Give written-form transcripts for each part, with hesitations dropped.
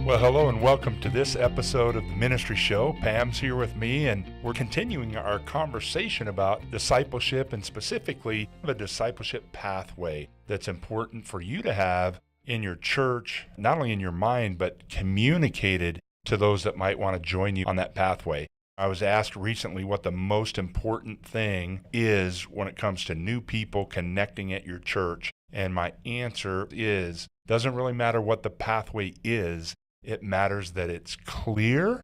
Well, hello and welcome to this episode of the Ministry Show. Pam's here with me, and we're continuing our conversation about discipleship and specifically the discipleship pathway that's important for you to have in your church, not only in your mind, but communicated to those that might want to join you on that pathway. I was asked recently what the most important thing is when it comes to new people connecting at your church, and my answer is, doesn't really matter what the pathway is. It matters that it's clear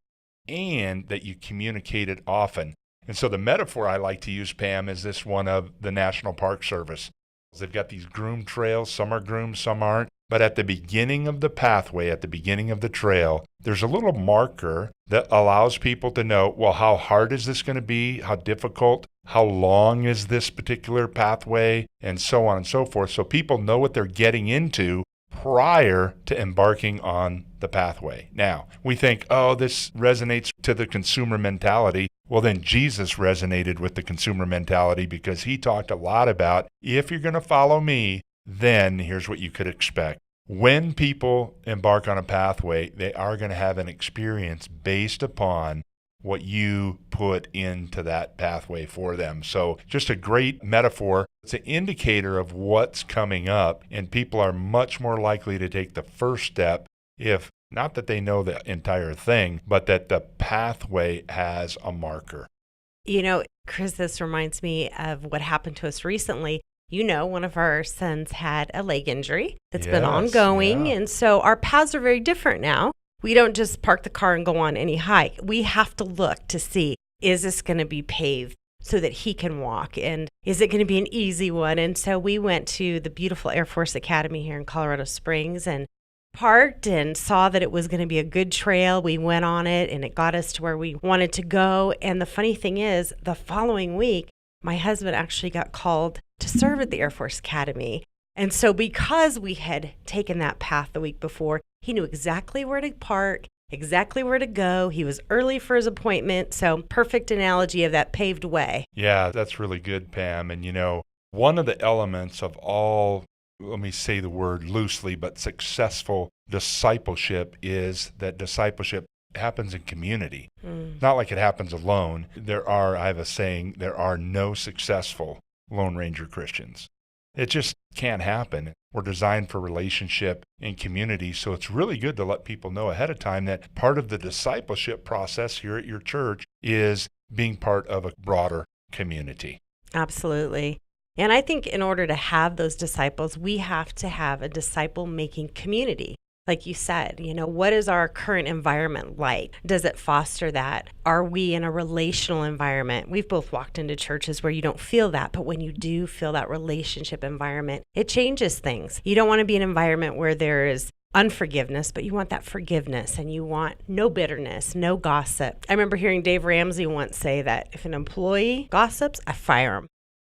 and that you communicate it often. And so the metaphor I like to use, Pam, is this one of the National Park Service. They've got these groomed trails. Some are groomed, some aren't. But at the beginning of the pathway, at the beginning of the trail, there's a little marker that allows people to know, well, how hard is this going to be? How difficult? How long is this particular pathway? And so on and so forth. So people know what they're getting into prior to embarking on the pathway. Now, we think, oh, this resonates to the consumer mentality. Well, then Jesus resonated with the consumer mentality because he talked a lot about, if you're going to follow me, then here's what you could expect. When people embark on a pathway, they are going to have an experience based upon what you put into that pathway for them. So just a great metaphor. It's an indicator of what's coming up, and people are much more likely to take the first step if not that they know the entire thing, but that the pathway has a marker. You know, Chris, this reminds me of what happened to us recently. You know, one of our sons had a leg injury that's been ongoing, and so our paths are very different now. We don't just park the car and go on any hike. We have to look to see, is this going to be paved so that he can walk? And is it going to be an easy one? And so we went to the beautiful Air Force Academy here in Colorado Springs and parked and saw that it was going to be a good trail. We went on it and it got us to where we wanted to go. And the funny thing is, the following week, my husband actually got called to serve at the Air Force Academy. And so because we had taken that path the week before, he knew exactly where to park, exactly where to go. He was early for his appointment. So perfect analogy of that paved way. Yeah, that's really good, Pam. And you know, one of the elements of all, let me say the word loosely, but successful discipleship is that discipleship happens in community. Not like it happens alone. I have a saying, there are no successful Lone Ranger Christians. It just can't happen. We're designed for relationship and community, so it's really good to let people know ahead of time that part of the discipleship process here at your church is being part of a broader community. Absolutely. And I think in order to have those disciples, we have to have a disciple-making community. Like you said, you know, what is our current environment like? Does it foster that? Are we in a relational environment? We've both walked into churches where you don't feel that, but when you do feel that relationship environment, it changes things. You don't want to be in an environment where there is unforgiveness, but you want that forgiveness and you want no bitterness, no gossip. I remember hearing Dave Ramsey once say that if an employee gossips, I fire him.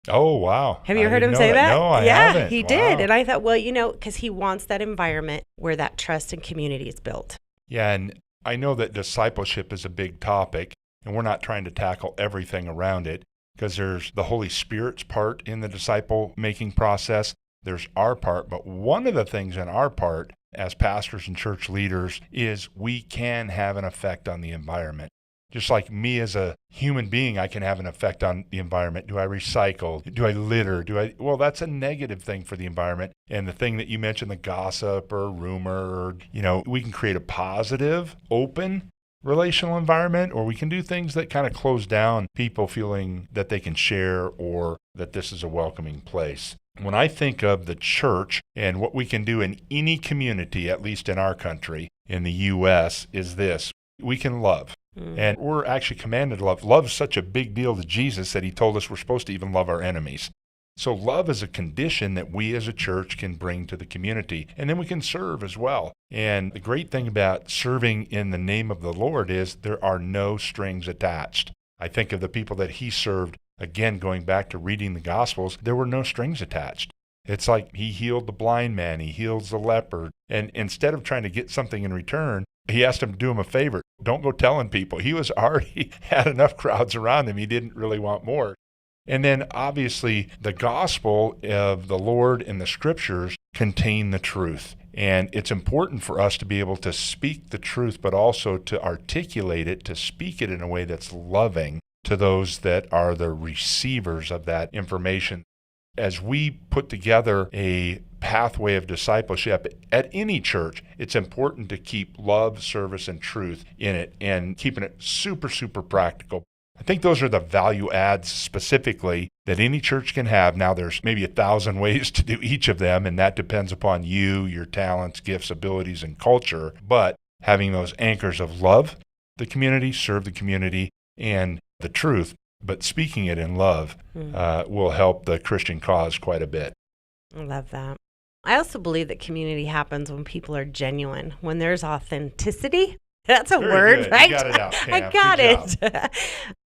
Oh, wow. Have you heard him say that? No, I haven't. Yeah, he did. And I thought, well, you know, because he wants that environment where that trust and community is built. Yeah, and I know that discipleship is a big topic, and we're not trying to tackle everything around it, because there's the Holy Spirit's part in the disciple-making process. There's our part, but one of the things in our part as pastors and church leaders is we can have an effect on the environment. Just like me as a human being, I can have an effect on the environment. Do I recycle? Do I litter? Well, that's a negative thing for the environment. And the thing that you mentioned, the gossip or rumor, or, you know, we can create a positive, open relational environment, or we can do things that kind of close down people feeling that they can share or that this is a welcoming place. When I think of the church and what we can do in any community, at least in our country, in the U.S., is this: we can love. And we're actually commanded to love. Love is such a big deal to Jesus that he told us we're supposed to even love our enemies. So love is a condition that we as a church can bring to the community. And then we can serve as well. And the great thing about serving in the name of the Lord is there are no strings attached. I think of the people that he served, again, going back to reading the Gospels, there were no strings attached. It's like he healed the blind man, he heals the leper. And instead of trying to get something in return, he asked him to do him a favor. Don't go telling people. He was already had enough crowds around him. He didn't really want more. And then obviously the gospel of the Lord and the scriptures contain the truth. And it's important for us to be able to speak the truth, but also to articulate it, to speak it in a way that's loving to those that are the receivers of that information. As we put together a pathway of discipleship at any church, it's important to keep love, service, and truth in it and keeping it super, super practical. I think those are the value adds specifically that any church can have. Now, there's maybe 1,000 ways to do each of them, and that depends upon you, your talents, gifts, abilities, and culture. But having those anchors of love the community, serve the community, and the truth, but speaking it in love will help the Christian cause quite a bit. I love that. I also believe that community happens when people are genuine, when there's authenticity. That's a word, good. right? You got it out, Pam. I got Good it. job.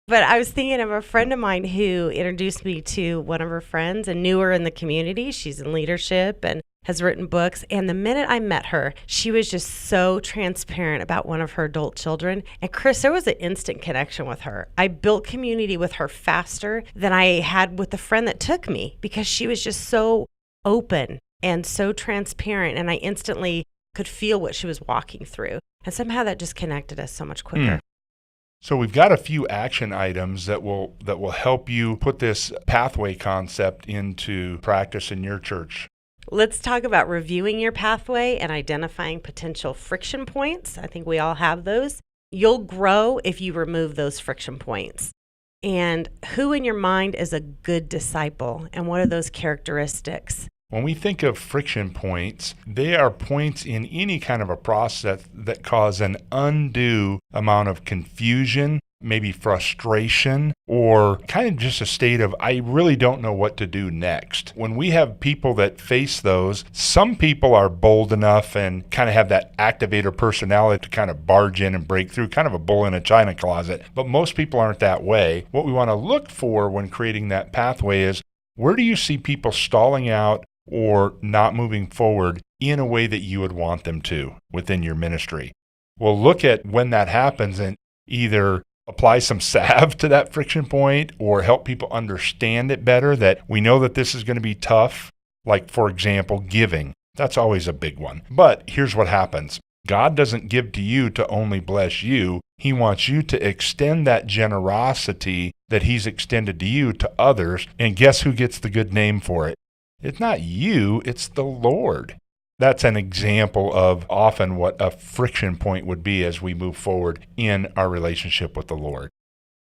But I was thinking of a friend of mine who introduced me to one of her friends and knew her in the community. She's in leadership and has written books. And the minute I met her, she was just so transparent about one of her adult children. And Chris, there was an instant connection with her. I built community with her faster than I had with the friend that took me because she was just so open and so transparent. And I instantly could feel what she was walking through. And somehow that just connected us so much quicker. So we've got a few action items that will help you put this pathway concept into practice in your church. Let's talk about reviewing your pathway and identifying potential friction points. I think we all have those. You'll grow if you remove those friction points. And who in your mind is a good disciple, and what are those characteristics? When we think of friction points, they are points in any kind of a process that cause an undue amount of confusion, maybe frustration, or kind of just a state of, I really don't know what to do next. When we have people that face those, some people are bold enough and kind of have that activator personality to kind of barge in and break through, kind of a bull in a china closet. But most people aren't that way. What we want to look for when creating that pathway is, where do you see people stalling out or not moving forward in a way that you would want them to within your ministry? We'll look at when that happens and either apply some salve to that friction point or help people understand it better, that we know that this is going to be tough. Like, for example, giving. That's always a big one. But here's what happens. God doesn't give to you to only bless you. He wants you to extend that generosity that He's extended to you to others. And guess who gets the good name for it? It's not you, it's the Lord. That's an example of often what a friction point would be as we move forward in our relationship with the Lord.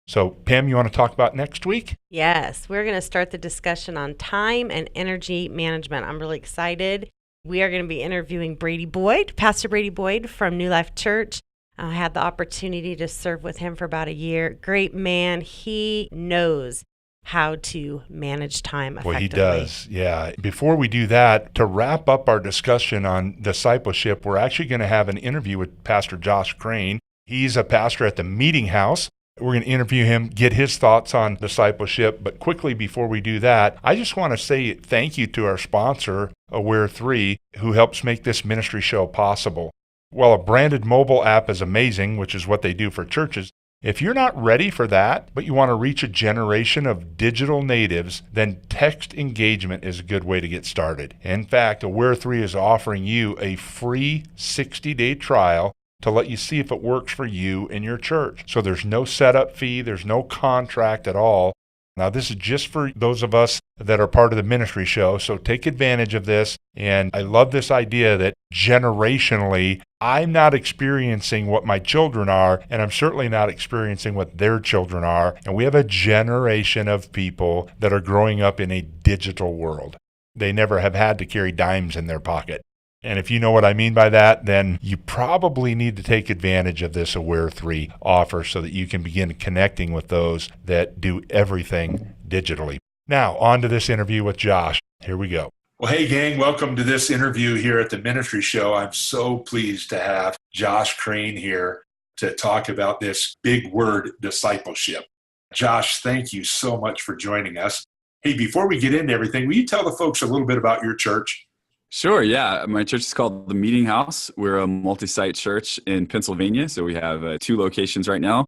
So, Pam, you want to talk about next week? Yes, we're going to start the discussion on time and energy management. I'm really excited. We are going to be interviewing Pastor Brady Boyd from New Life Church. I had the opportunity to serve with him for about a year. Great man. He knows how to manage time effectively. Well, he does, yeah. Before we do that, to wrap up our discussion on discipleship, we're actually going to have an interview with Pastor Josh Crain. He's a pastor at the Meeting House. We're going to interview him, get his thoughts on discipleship. But quickly before we do that, I just want to say thank you to our sponsor, Aware3, who helps make this ministry show possible. While a branded mobile app is amazing, which is what they do for churches, if you're not ready for that, but you want to reach a generation of digital natives, then text engagement is a good way to get started. In fact, Aware3 is offering you a free 60-day trial to let you see if it works for you and your church. So there's no setup fee, there's no contract at all. Now, this is just for those of us that are part of the ministry show, so take advantage of this. And I love this idea that generationally, I'm not experiencing what my children are, and I'm certainly not experiencing what their children are. And we have a generation of people that are growing up in a digital world. They never have had to carry dimes in their pocket. And if you know what I mean by that, then you probably need to take advantage of this Aware3 offer so that you can begin connecting with those that do everything digitally. Now, on to this interview with Josh. Here we go. Well, hey, gang, welcome to this interview here at the Ministry Show. I'm so pleased to have Josh Crain here to talk about this big word, discipleship. Josh, thank you so much for joining us. Hey, before we get into everything, will you tell the folks a little bit about your church? Sure, yeah. My church is called the Meeting House. We're a multi-site church in Pennsylvania, so we have 2 locations right now.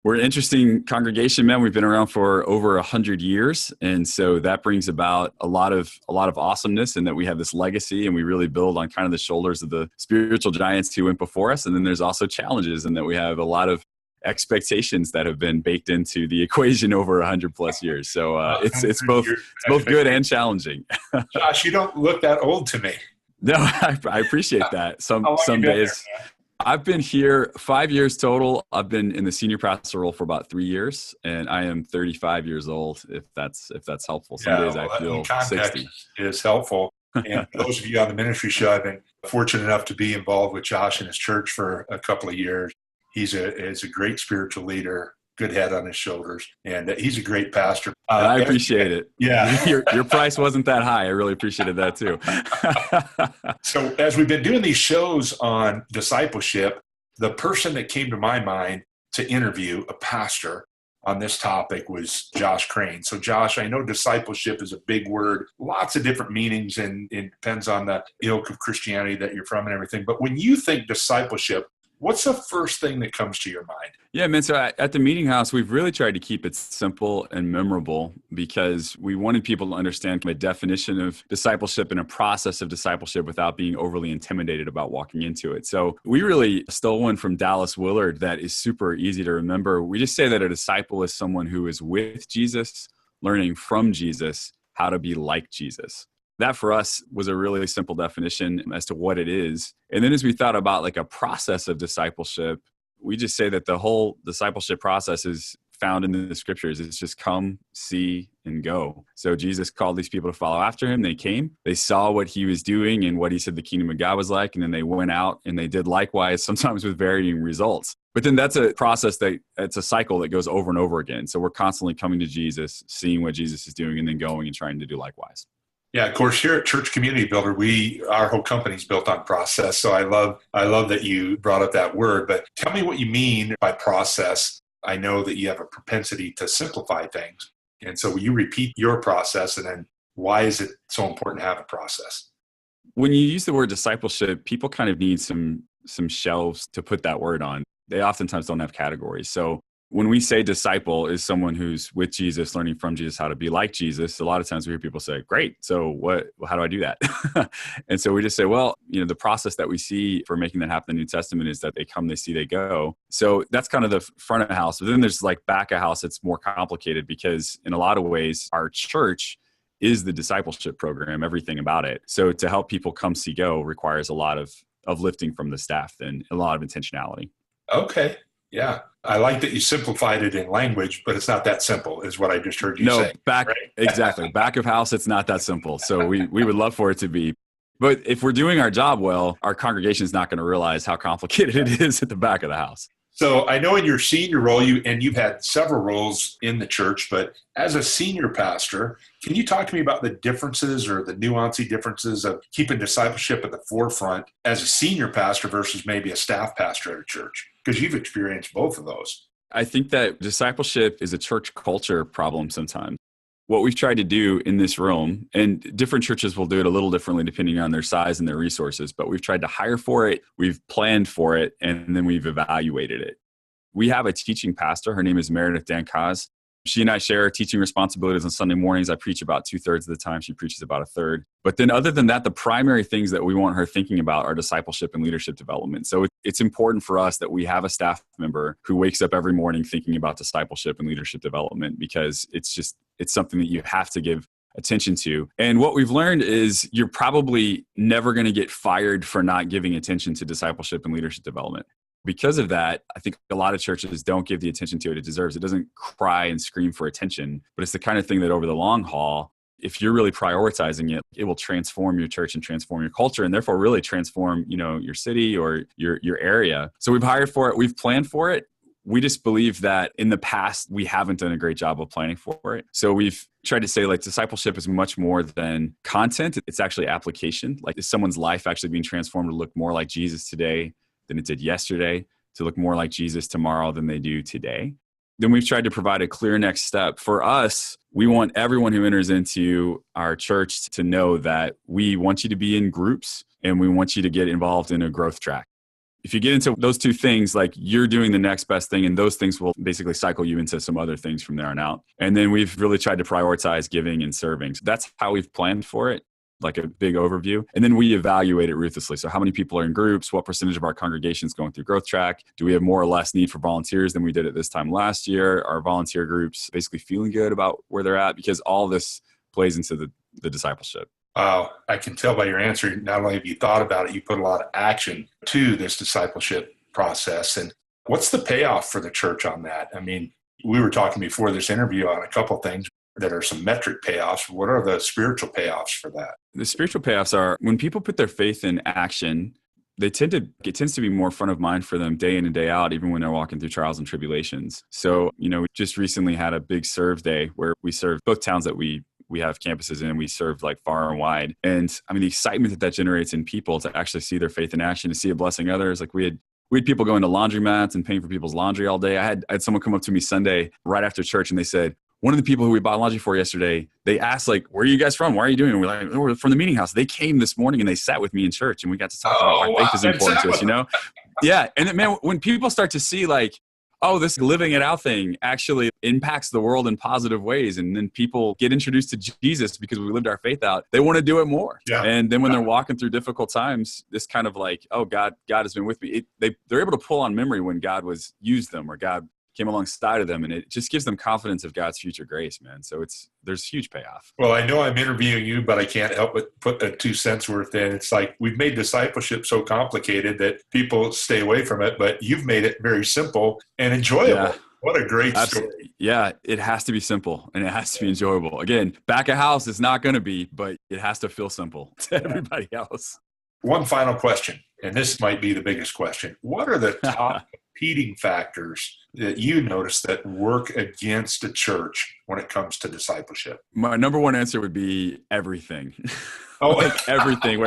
We're an interesting congregation, man. We've been around for over 100 years. And so that brings about a lot of awesomeness, in that we have this legacy and we really build on kind of the shoulders of the spiritual giants who went before us. And then there's also challenges, in that we have a lot of expectations that have been baked into the equation over 100 plus years. So it's both good and challenging. Josh, you don't look that old to me. No, I appreciate that. Some days. There, I've been here 5 years total. I've been in the senior pastor role for about 3 years, and I am 35 years old, if that's helpful. Some days I feel 60. Is helpful. And for those of you on the ministry show, I've been fortunate enough to be involved with Josh and his church for a couple of years. He's a great spiritual leader, good head on his shoulders, and he's a great pastor. I appreciate it. Yeah. Your price wasn't that high. I really appreciated that too. So as we've been doing these shows on discipleship, the person that came to my mind to interview a pastor on this topic was Josh Crain. So Josh, I know discipleship is a big word, lots of different meanings, and it depends on the ilk of Christianity that you're from and everything. But when you think discipleship, what's the first thing that comes to your mind? Yeah, man. So at the Meeting House, we've really tried to keep it simple and memorable, because we wanted people to understand a definition of discipleship and a process of discipleship without being overly intimidated about walking into it. So we really stole one from Dallas Willard that is super easy to remember. We just say that a disciple is someone who is with Jesus, learning from Jesus how to be like Jesus. That for us was a really simple definition as to what it is. And then as we thought about like a process of discipleship, we just say that the whole discipleship process is found in the scriptures. It's just come, see, and go. So Jesus called these people to follow after him. They came, they saw what he was doing and what he said the kingdom of God was like. And then they went out and they did likewise, sometimes with varying results. But then that's a process it's a cycle that goes over and over again. So we're constantly coming to Jesus, seeing what Jesus is doing, and then going and trying to do likewise. Yeah, of course, here at Church Community Builder, our whole company is built on process. So I love that you brought up that word, but tell me what you mean by process. I know that you have a propensity to simplify things. And so will you repeat your process, and then why is it so important to have a process? When you use the word discipleship, people kind of need some shelves to put that word on. They oftentimes don't have categories. So when we say disciple is someone who's with Jesus, learning from Jesus how to be like Jesus, a lot of times we hear people say, great, so how do I do that? And so we just say, well, the process that we see for making that happen in the New Testament is that they come, they see, they go. So that's kind of the front of the house. But then there's like back of house, it's more complicated, because in a lot of ways, our church is the discipleship program, everything about it. So to help people come, see, go requires a lot of lifting from the staff and a lot of intentionality. Okay. Yeah. I like that you simplified it in language, but it's not that simple, is what I just heard you say. No, exactly. Back of house, it's not that simple. So we would love for it to be. But if we're doing our job well, our congregation is not going to realize how complicated it is at the back of the house. So I know in your senior role, you've had several roles in the church, but as a senior pastor, can you talk to me about the differences or the nuancey differences of keeping discipleship at the forefront as a senior pastor versus maybe a staff pastor at a church? Because you've experienced both of those. I think that discipleship is a church culture problem sometimes. What we've tried to do in this room, and different churches will do it a little differently depending on their size and their resources, but we've tried to hire for it, we've planned for it, and then we've evaluated it. We have a teaching pastor. Her name is Meredith Dankaz. She and I share teaching responsibilities on Sunday mornings. I preach about 2/3 of the time. She preaches about 1/3. But then other than that, the primary things that we want her thinking about are discipleship and leadership development. So it's important for us that we have a staff member who wakes up every morning thinking about discipleship and leadership development, because it's something that you have to give attention to. And what we've learned is you're probably never going to get fired for not giving attention to discipleship and leadership development. Because of that, I think a lot of churches don't give the attention to it deserves. It doesn't cry and scream for attention, but it's the kind of thing that over the long haul, if you're really prioritizing it, it will transform your church and transform your culture, and therefore really transform, your city or your area. So we've hired for it. We've planned for it. We just believe that in the past, we haven't done a great job of planning for it. So we've tried to say discipleship is much more than content. It's actually application. Is someone's life actually being transformed to look more like Jesus today than it did yesterday, to look more like Jesus tomorrow than they do today? Then we've tried to provide a clear next step. For us, we want everyone who enters into our church to know that we want you to be in groups and we want you to get involved in a growth track. if you get into those two things, like you're doing the next best thing, and those things will basically cycle you into some other things from there on out. And then we've really tried to prioritize giving and serving. So that's how we've planned for it, like a big overview. And then we evaluate it ruthlessly. So how many people are in groups? What percentage of our congregation is going through growth track? Do we have more or less need for volunteers than we did at this time last year? Are volunteer groups basically feeling good about where they're at? Because all this plays into the discipleship. Wow, I can tell by your answer, not only have you thought about it, you put a lot of action to this discipleship process. And what's the payoff for the church on that? I mean, we were talking before this interview on a couple of things that are some metric payoffs. What are the spiritual payoffs for that? The spiritual payoffs are when people put their faith in action, it tends to be more front of mind for them day in and day out, even when they're walking through trials and tribulations. So, we just recently had a big serve day where we served both towns that we have campuses in. We serve like far and wide. And I mean, the excitement that generates in people to actually see their faith in action, to see it blessing others. Like we had people going to laundromats and paying for people's laundry all day. I had someone come up to me Sunday right after church, and they said, one of the people who we bought laundry for yesterday, they asked like, where are you guys from? Why are you doing it? And we're like, oh, we're from the meeting house. They came this morning and they sat with me in church, and we got to talk about why faith is important to us, Yeah. And then, man, when people start to see like, oh, this living it out thing actually impacts the world in positive ways. And then people get introduced to Jesus because we lived our faith out. They want to do it more. Yeah. And then when they're walking through difficult times, this kind of like, oh, God has been with me. They're able to pull on memory when God used them, or God came alongside of them, and it just gives them confidence of God's future grace, man. So there's huge payoff. Well, I know I'm interviewing you, but I can't help but put the 2 cents worth in. It's like we've made discipleship so complicated that people stay away from it, but you've made it very simple and enjoyable. Yeah. What a great story. Yeah, it has to be simple and it has to be enjoyable. Again, back of house, it's not going to be, but it has to feel simple to everybody else. One final question, and this might be the biggest question. What are the top competing factors that you notice that work against a church when it comes to discipleship? My number one answer would be everything. Oh, like everything.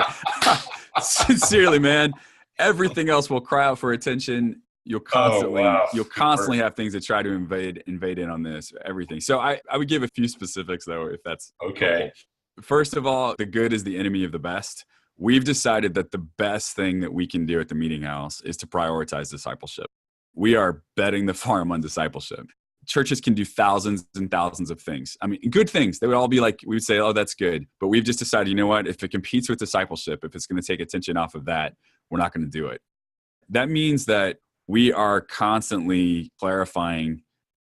Sincerely, man, everything else will cry out for attention. You'll constantly have things that try to invade in on this, everything. So I would give a few specifics though, if that's okay. First of all, the good is the enemy of the best. We've decided that the best thing that we can do at the meeting house is to prioritize discipleship. We are betting the farm on discipleship. Churches can do thousands and thousands of things. I mean, good things. They would all be like, we would say, oh, that's good. But we've just decided, you know what? If it competes with discipleship, if it's going to take attention off of that, we're not going to do it. That means that we are constantly clarifying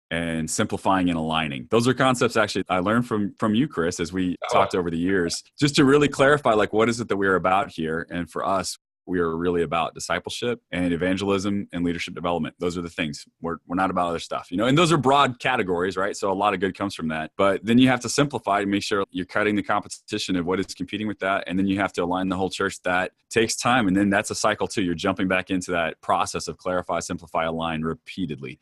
and simplifying and aligning. Those are concepts actually I learned from you, Chris, as we talked over the years, just to really clarify, like, what is it that we're about here? And for us, we are really about discipleship and evangelism and leadership development. Those are the things. We're not about other stuff, and those are broad categories, right? So a lot of good comes from that. But then you have to simplify and make sure you're cutting the competition of what is competing with that. And then you have to align the whole church. That takes time. And then that's a cycle too. You're jumping back into that process of clarify, simplify, align repeatedly.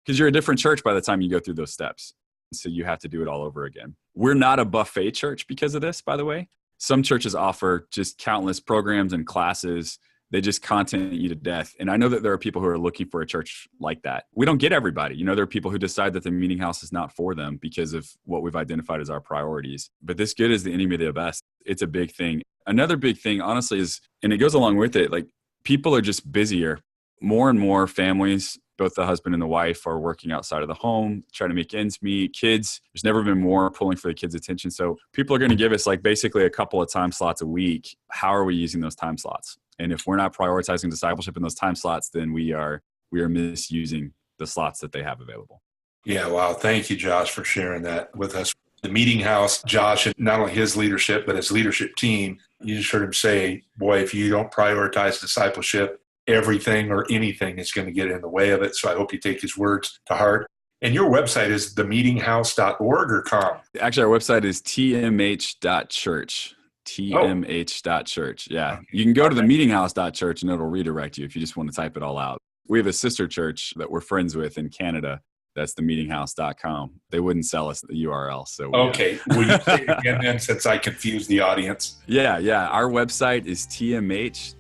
Because you're a different church by the time you go through those steps. So you have to do it all over again. We're not a buffet church because of this, by the way. Some churches offer just countless programs and classes. They just content you to death. And I know that there are people who are looking for a church like that. We don't get everybody. There are people who decide that the meeting house is not for them because of what we've identified as our priorities. But this good is the enemy of the best. It's a big thing. Another big thing, honestly, is, and it goes along with it, like people are just busier. More and more families, both the husband and the wife, are working outside of the home, trying to make ends meet. Kids, there's never been more pulling for the kids' attention. So people are going to give us like basically a couple of time slots a week. How are we using those time slots? And if we're not prioritizing discipleship in those time slots, then we are misusing the slots that they have available. Yeah, wow. Thank you, Josh, for sharing that with us. The meeting house, Josh, and not only his leadership, but his leadership team, you just heard him say, boy, if you don't prioritize discipleship, everything or anything is going to get in the way of it. So I hope you take his words to heart. And your website is themeetinghouse.org or com? Actually, our website is tmh.church. tmh.church. Yeah. Okay. You can go to themeetinghouse.church and it'll redirect you if you just want to type it all out. We have a sister church that we're friends with in Canada. That's themeetinghouse.com. They wouldn't sell us the URL. So okay. Will you say it again then, since I confused the audience? Yeah. Our website is tmh.church,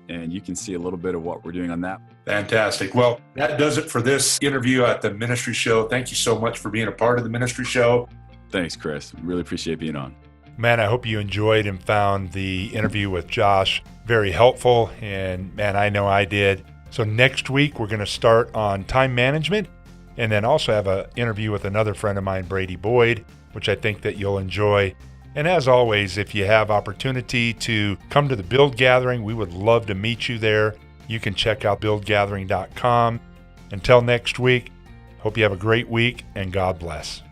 and you can see a little bit of what we're doing on that. Fantastic. Well, that does it for this interview at the Ministry Show. Thank you so much for being a part of the Ministry Show. Thanks, Chris. Really appreciate being on. Man, I hope you enjoyed and found the interview with Josh very helpful. And man, I know I did. So next week, we're going to start on time management and then also have an interview with another friend of mine, Brady Boyd, which I think that you'll enjoy. And as always, if you have opportunity to come to the Build Gathering, we would love to meet you there. You can check out buildgathering.com. Until next week, hope you have a great week and God bless.